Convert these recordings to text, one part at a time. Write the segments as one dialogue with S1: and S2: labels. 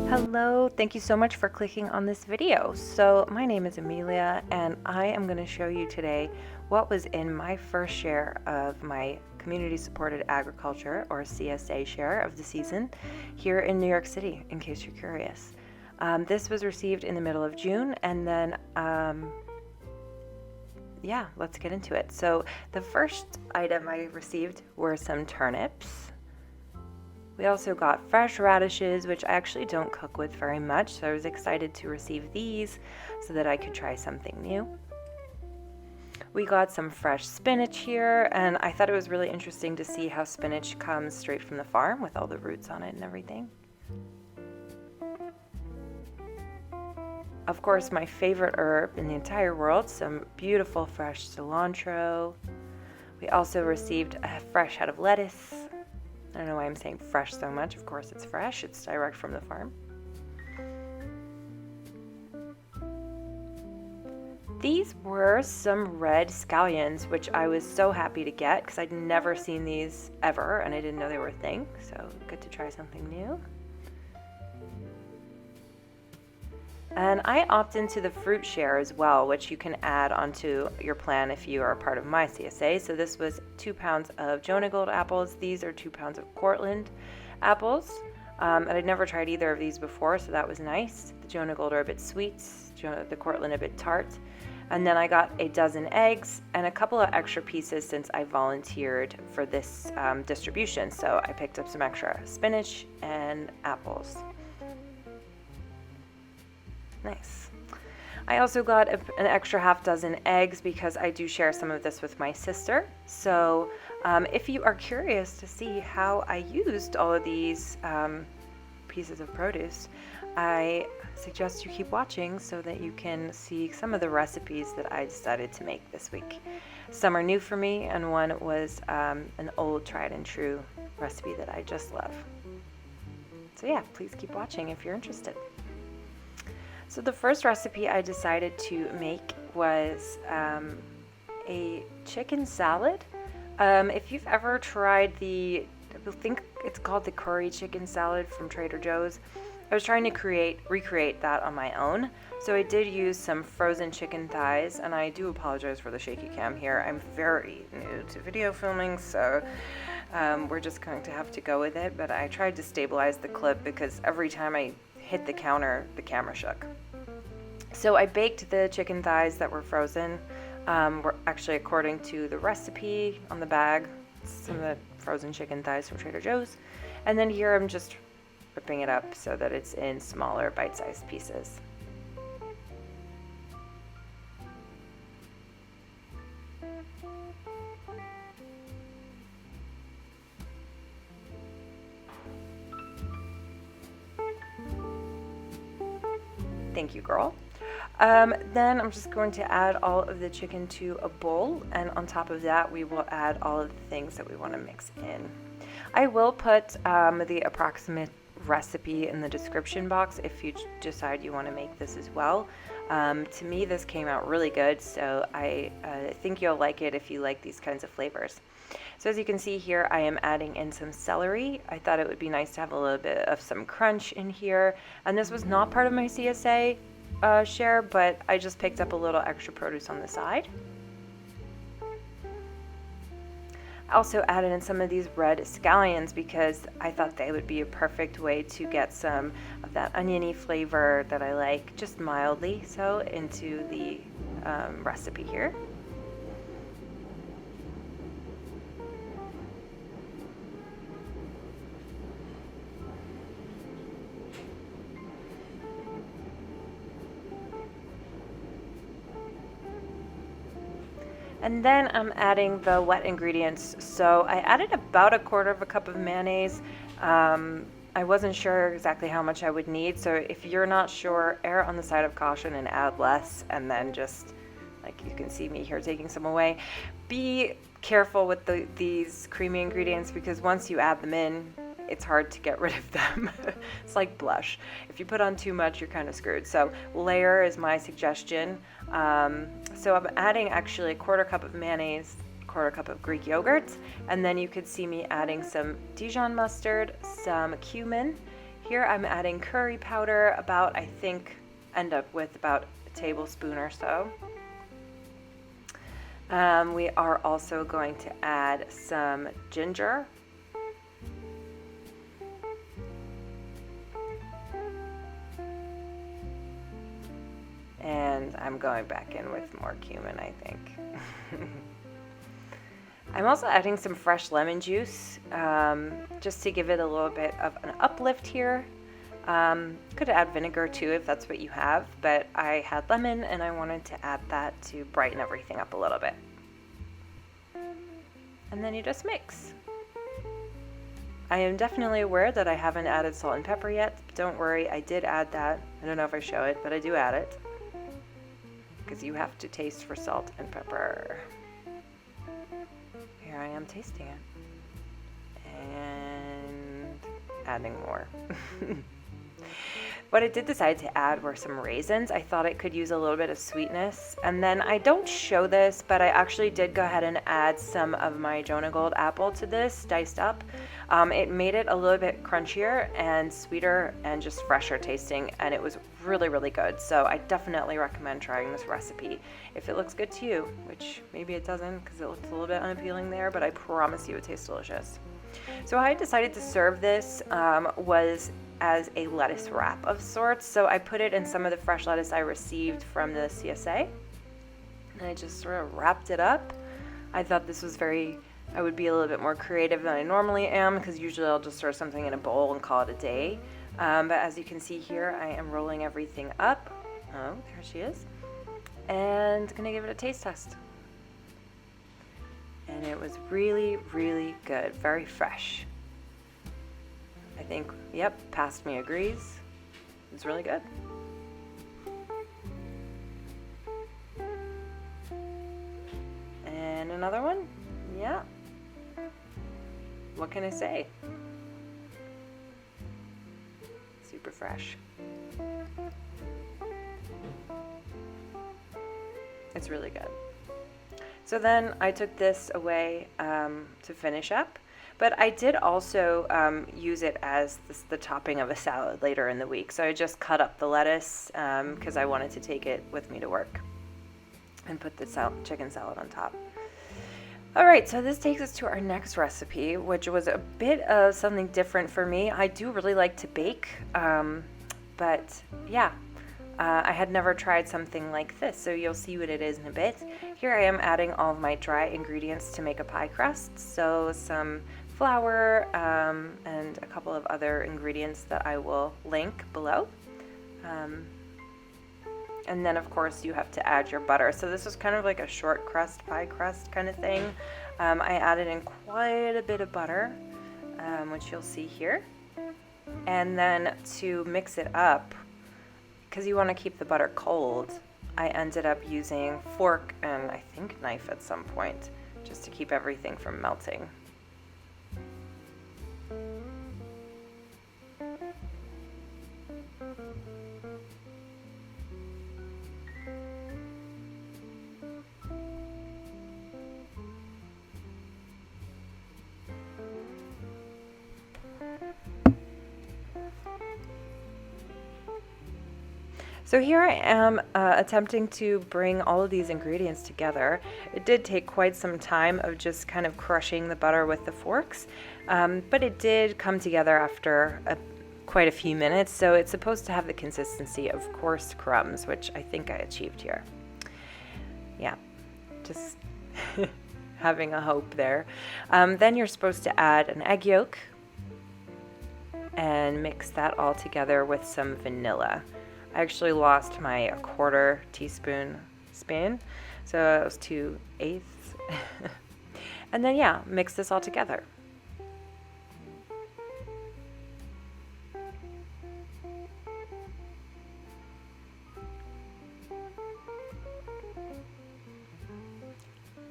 S1: Hello, thank you so much for clicking on this video. So my name is Amelia and I am going to show you today what was in my first share of my community supported agriculture or CSA share of the season here in New York City, in case you're curious. This was received in the middle of June, and then yeah, let's get into it. So the first item I received were some turnips. We also got fresh radishes, which I actually don't cook with very much, so I was excited to receive these so that I could try something new. We got some fresh spinach here, and I thought it was really interesting to see how spinach comes straight from the farm with all the roots on it and everything. Of course, my favorite herb in the entire world, some beautiful fresh cilantro. We also received a fresh head of lettuce. I don't know why I'm saying fresh so much. Of course it's fresh. It's direct from the farm. These were some red scallions, which I was so happy to get because I'd never seen these ever and I didn't know they were a thing. So good to try something new. And I opt into the fruit share as well, which you can add onto your plan if you are a part of my CSA. So this was 2 pounds of Jonah Gold apples. These are 2 pounds of Cortland apples. And I'd never tried either of these before, so that was nice. The Jonah Gold are a bit sweet, the Cortland a bit tart. And then I got a dozen eggs and a couple of extra pieces since I volunteered for this distribution. So I picked up some extra spinach and apples. Nice. I also got an extra half dozen eggs because I do share some of this with my sister. So if you are curious to see how I used all of these pieces of produce, I suggest you keep watching so that you can see some of the recipes that I decided to make this week. Some are new for me, and one was an old tried and true recipe that I just love. So yeah, please keep watching if you're interested. So the first recipe I decided to make was a chicken salad. If you've ever tried I think it's called the curry chicken salad from Trader Joe's, I was trying to recreate that on my own. So I did use some frozen chicken thighs, and I do apologize for the shaky cam here. I'm very new to video filming, so we're just going to have to go with it. But I tried to stabilize the clip because every time I hit the counter, the camera shook. So I baked the chicken thighs that were frozen. Were actually according to the recipe on the bag. Some of the frozen chicken thighs from Trader Joe's. And then here I'm just ripping it up so that it's in smaller bite-sized pieces. Thank you, girl. Then I'm just going to add all of the chicken to a bowl, and on top of that we will add all of the things that we want to mix in. I will put the approximate recipe in the description box if you decide you want to make this as well. To me this came out really good, so I think you'll like it if you like these kinds of flavors. So as you can see here, I am adding in some celery. I thought it would be nice to have a little bit of some crunch in here, and this was not part of my CSA share, but I just picked up a little extra produce on the side. I also added in some of these red scallions because I thought they would be a perfect way to get some of that oniony flavor that I like, just mildly so, into the recipe here. And then I'm adding the wet ingredients. So I added about 1/4 cup of mayonnaise. I wasn't sure exactly how much I would need, so if you're not sure, err on the side of caution and add less, and then just, like you can see me here taking some away. Be careful with these creamy ingredients because once you add them in, it's hard to get rid of them. It's like blush. If you put on too much, you're kind of screwed. So layer is my suggestion. So I'm adding actually 1/4 cup of mayonnaise, 1/4 cup of Greek yogurt, and then you could see me adding some Dijon mustard, some cumin Here I'm adding curry powder, about, I think, end up with about a tablespoon or so. We are also going to add some ginger. And I'm going back in with more cumin, I think. I'm also adding some fresh lemon juice, just to give it a little bit of an uplift here. Could add vinegar too if that's what you have, but I had lemon and I wanted to add that to brighten everything up a little bit. And then you just mix. I am definitely aware that I haven't added salt and pepper yet. Don't worry, I did add that. I don't know if I show it, but I do add it, because you have to taste for salt and pepper. Here I am tasting it and adding more. What I did decide to add were some raisins. I thought it could use a little bit of sweetness. And then I don't show this, but I actually did go ahead and add some of my Jonah Gold apple to this, diced up. It made it a little bit crunchier and sweeter and just fresher tasting, and it was really, really good. So I definitely recommend trying this recipe if it looks good to you, which maybe it doesn't because it looks a little bit unappealing there, but I promise you it tastes delicious. So how I decided to serve this was as a lettuce wrap of sorts. So I put it in some of the fresh lettuce I received from the CSA, and I just sort of wrapped it up. I thought this was I would be a little bit more creative than I normally am, because usually I'll just serve something in a bowl and call it a day. But as you can see here, I am rolling everything up. Oh, there she is. And gonna give it a taste test. And it was really, really good, very fresh. I think, yep, past me agrees. It's really good. And another one, yeah. What can I say? Super fresh. It's really good. So then I took this away to finish up, but I did also use it as the topping of a salad later in the week. So I just cut up the lettuce because I wanted to take it with me to work and put the chicken salad on top. All right, so this takes us to our next recipe, which was a bit of something different for me. I do really like to bake, but yeah, I had never tried something like this, so you'll see what it is in a bit. Here I am adding all of my dry ingredients to make a pie crust, so some flour and a couple of other ingredients that I will link below. And then, of course, you have to add your butter. So this was kind of like a short crust, pie crust kind of thing. I added in quite a bit of butter, which you'll see here. And then to mix it up, because you want to keep the butter cold, I ended up using fork and I think knife at some point, just to keep everything from melting. So here I am attempting to bring all of these ingredients together. It did take quite some time of just kind of crushing the butter with the forks, but it did come together after quite a few minutes. So it's supposed to have the consistency of coarse crumbs, which I think I achieved here. Yeah, just having a hope there. Then you're supposed to add an egg yolk and mix that all together with some vanilla. I actually lost my 1/4 teaspoon spoon, so it was 2/8. And then yeah, mix this all together.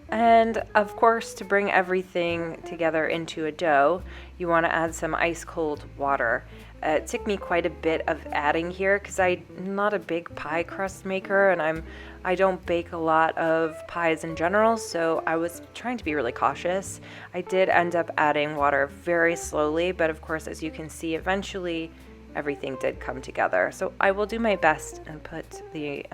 S1: And of course, to bring everything together into a dough, you want to add some ice cold water. It took me quite a bit of adding here because I'm not a big pie crust maker, and I don't bake a lot of pies in general, so I was trying to be really cautious. I did end up adding water very slowly, but of course, as you can see, eventually everything did come together. So I will do my best and put the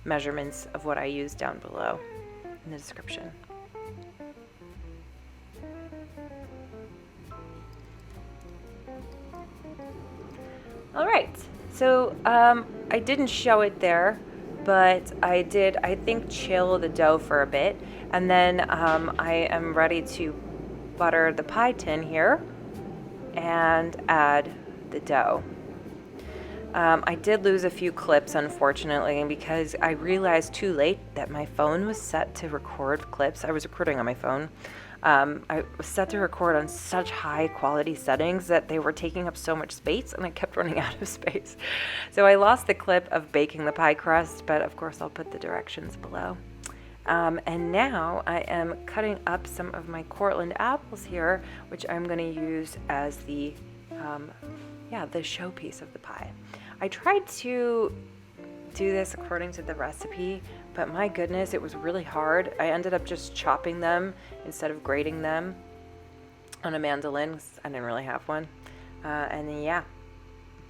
S1: measurements of what I use down below in the description. All right, so I didn't show it there, but I did, I think, chill the dough for a bit, and then I am ready to butter the pie tin here and add the dough. I did lose a few clips, unfortunately, because I realized too late that my phone was set to record clips. I was recording on my phone. I was set to record on such high quality settings that they were taking up so much space, and I kept running out of space. So I lost the clip of baking the pie crust, but of course I'll put the directions below. And now I am cutting up some of my Cortland apples here, which I'm going to use as the showpiece of the pie. I tried to do this according to the recipe, but my goodness, it was really hard. I ended up just chopping them instead of grating them on a mandolin, 'cause I didn't really have one. And then, yeah,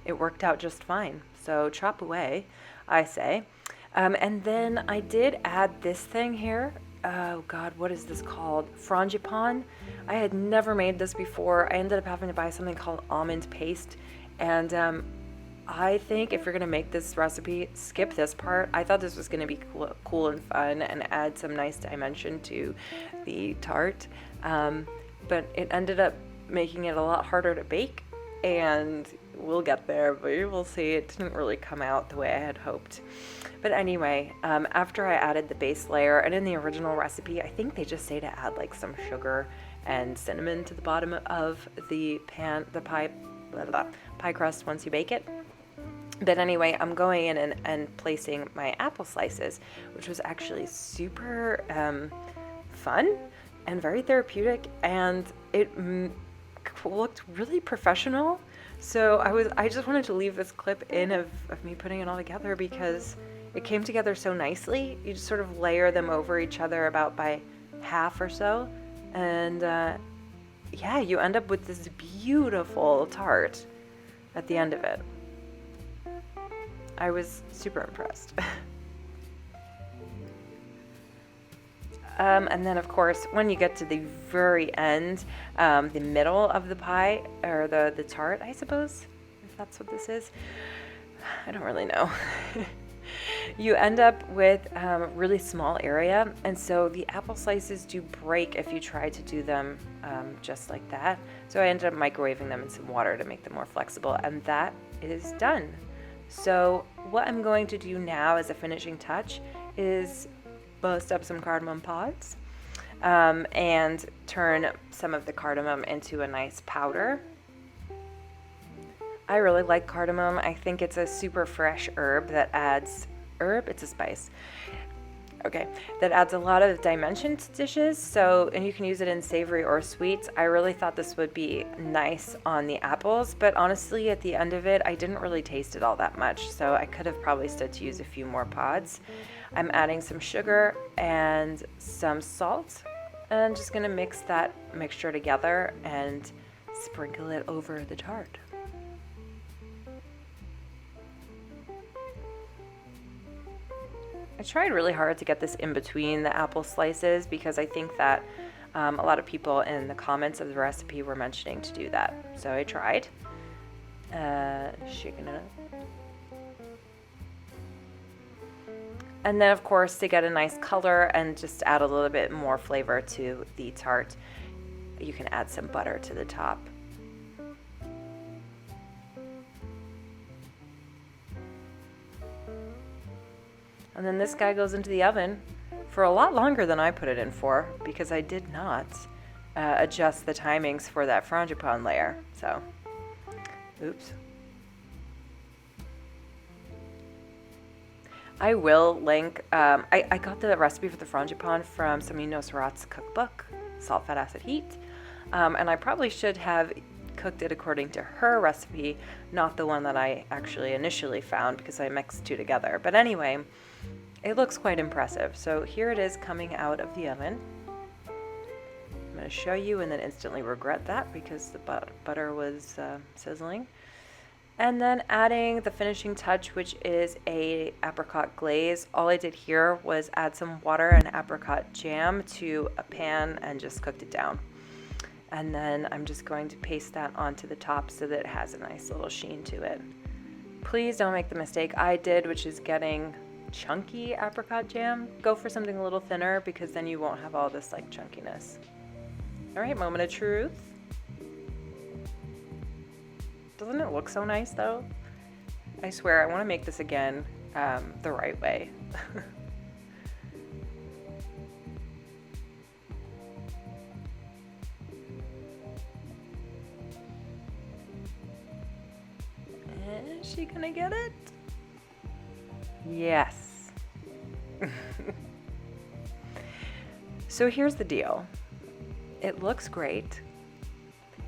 S1: it worked out just fine. So chop away, I say. And then I did add this thing here. Oh God, what is this called? Frangipane. I had never made this before. I ended up having to buy something called almond paste. And I think if you're gonna make this recipe, skip this part. I thought this was gonna be cool and fun and add some nice dimension to the tart. But it ended up making it a lot harder to bake, and we'll get there, but you will see it didn't really come out the way I had hoped. But anyway, after I added the base layer, and in the original recipe, I think they just say to add like some sugar and cinnamon to the bottom of the pie crust once you bake it. But anyway, I'm going in and placing my apple slices, which was actually super fun and very therapeutic, and it looked really professional. So I just wanted to leave this clip in of me putting it all together because it came together so nicely. You just sort of layer them over each other about by half or so, and yeah, you end up with this beautiful tart at the end of it. I was super impressed. And then, of course, when you get to the very end, the middle of the pie, or the tart, I suppose, if that's what this is. I don't really know. You end up with a really small area, and so the apple slices do break if you try to do them just like that. So I ended up microwaving them in some water to make them more flexible, and that is done. So what I'm going to do now as a finishing touch is bust up some cardamom pods and turn some of the cardamom into a nice powder. I really like cardamom. I think it's a super fresh herb that adds, it's a spice. Okay, that adds a lot of dimension to dishes, so, and you can use it in savory or sweets. I really thought this would be nice on the apples, but honestly, at the end of it, I didn't really taste it all that much, so I could have probably stood to use a few more pods. I'm adding some sugar and some salt, and I'm just gonna mix that mixture together and sprinkle it over the tart. I tried really hard to get this in between the apple slices because I think that a lot of people in the comments of the recipe were mentioning to do that. So I tried. Shaking it up. And then, of course, to get a nice color and just add a little bit more flavor to the tart, you can add some butter to the top. And then this guy goes into the oven for a lot longer than I put it in for because I did not adjust the timings for that frangipane layer. So, oops. I will link, I got the recipe for the frangipane from Samino Surat's cookbook, Salt, Fat, Acid, Heat. And I probably should have cooked it according to her recipe, not the one that I actually initially found because I mixed two together. But anyway, it looks quite impressive. So here it is coming out of the oven. I'm going to show you and then instantly regret that because the butter was sizzling. And then adding the finishing touch, which is a apricot glaze. All I did here was add some water and apricot jam to a pan and just cooked it down. And then I'm just going to paste that onto the top so that it has a nice little sheen to it. Please don't make the mistake I did, which is getting chunky apricot jam. Go for something a little thinner because then you won't have all this like chunkiness. All right, moment of truth. Doesn't it look so nice though? I swear I want to make this again the right way. Is she gonna get it? Yes. So here's the deal. It looks great.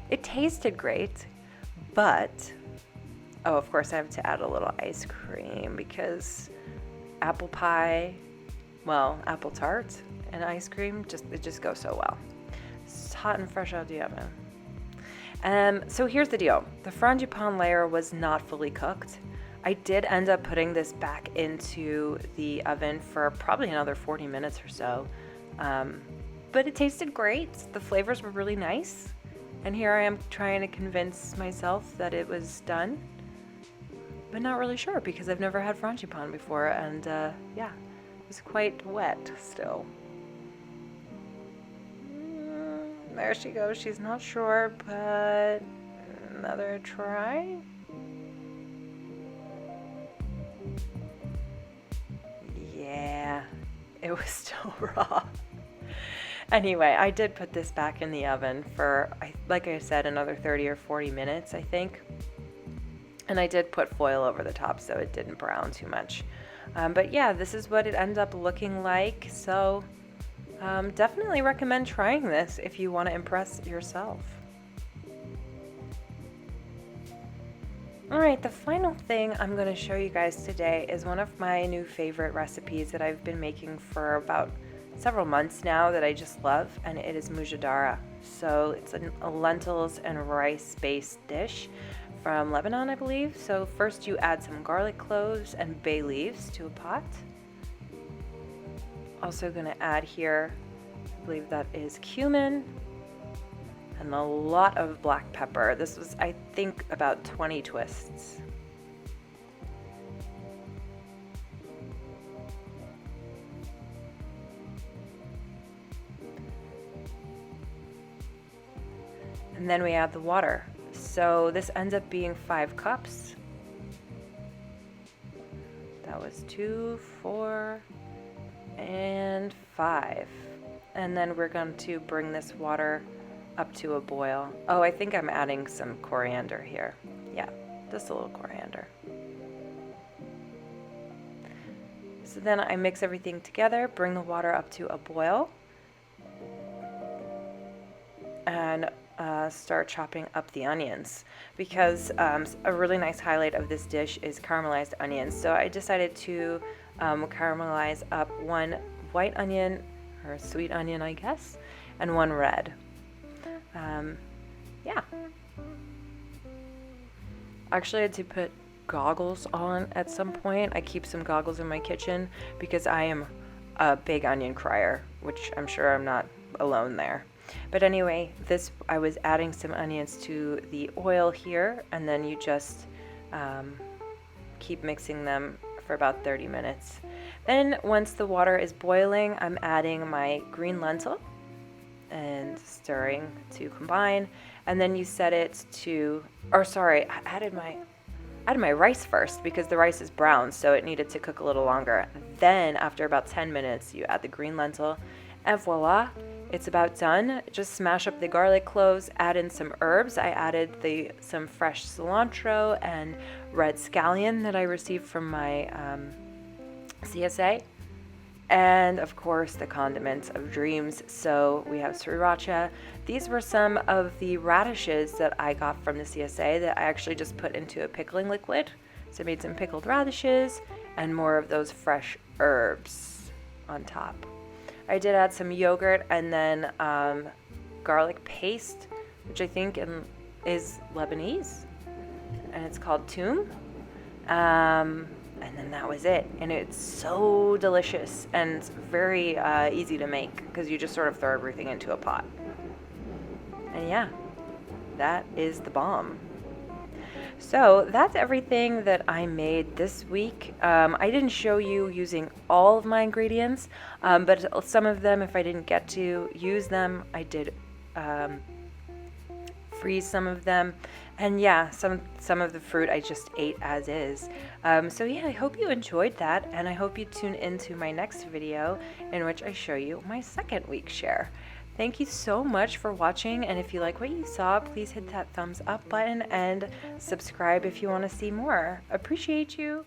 S1: It tasted great, but, oh, of course I have to add a little ice cream because apple pie, well, apple tart and ice cream, it just goes so well. It's hot and fresh out of the oven. So here's the deal. The frangipane layer was not fully cooked. I did end up putting this back into the oven for probably another 40 minutes or so. But it tasted great. The flavors were really nice. And here I am trying to convince myself that it was done, but not really sure because I've never had frangipane before. And yeah, it was quite wet still. There she goes. She's not sure, but another try. Yeah, it was still raw. Anyway, I did put this back in the oven for, like I said, another 30 or 40 minutes, I think. And I did put foil over the top so it didn't brown too much. But yeah, this is what it ended up looking like. So definitely recommend trying this if you want to impress yourself. All right, the final thing I'm going to show you guys today is one of my new favorite recipes that I've been making for about several months now that I just love, and it is Mujaddara. So it's a lentils and rice-based dish from Lebanon, I believe. So first you add some garlic cloves and bay leaves to a pot. Also going to add here, I believe that is cumin, and a lot of black pepper. This was, I think, about 20 twists. And then we add the water. So this ends up being 5 cups. That was 2, 4, and 5. And then we're going to bring this water up to a boil. Oh, I think I'm adding some coriander here. Yeah, just a little coriander. So then I mix everything together, bring the water up to a boil, and start chopping up the onions, because a really nice highlight of this dish is caramelized onions. So I decided to caramelize up 1 white onion, or sweet onion I guess, and 1 red. Yeah. Actually I had to put goggles on at some point. I keep some goggles in my kitchen because I am a big onion crier, which I'm sure I'm not alone there. But anyway, I was adding some onions to the oil here, and then you just keep mixing them for about 30 minutes. Then once the water is boiling, I'm adding my green lentil and stirring to combine. And then you set it to, or sorry, I added my rice first because the rice is brown, so it needed to cook a little longer. Then after about 10 minutes, you add the green lentil, and voila, it's about done. Just smash up the garlic cloves, add in some herbs. I added some fresh cilantro and red scallion that I received from my CSA. And of course the condiments of dreams. So we have sriracha. These were some of the radishes that I got from the CSA that I actually just put into a pickling liquid. So I made some pickled radishes and more of those fresh herbs on top. I did add some yogurt and then garlic paste, which I think is Lebanese. and it's called Toom. And then that was it. And it's so delicious and very easy to make because you just sort of throw everything into a pot. And yeah, that is the bomb. So that's everything that I made this week. I didn't show you using all of my ingredients, but some of them, if I didn't get to use them, I did freeze some of them. And yeah, some of the fruit I just ate as is. So yeah, I hope you enjoyed that, and I hope you tune into my next video in which I show you my second week share. Thank you so much for watching, and if you like what you saw, please hit that thumbs up button and subscribe if you want to see more. Appreciate you!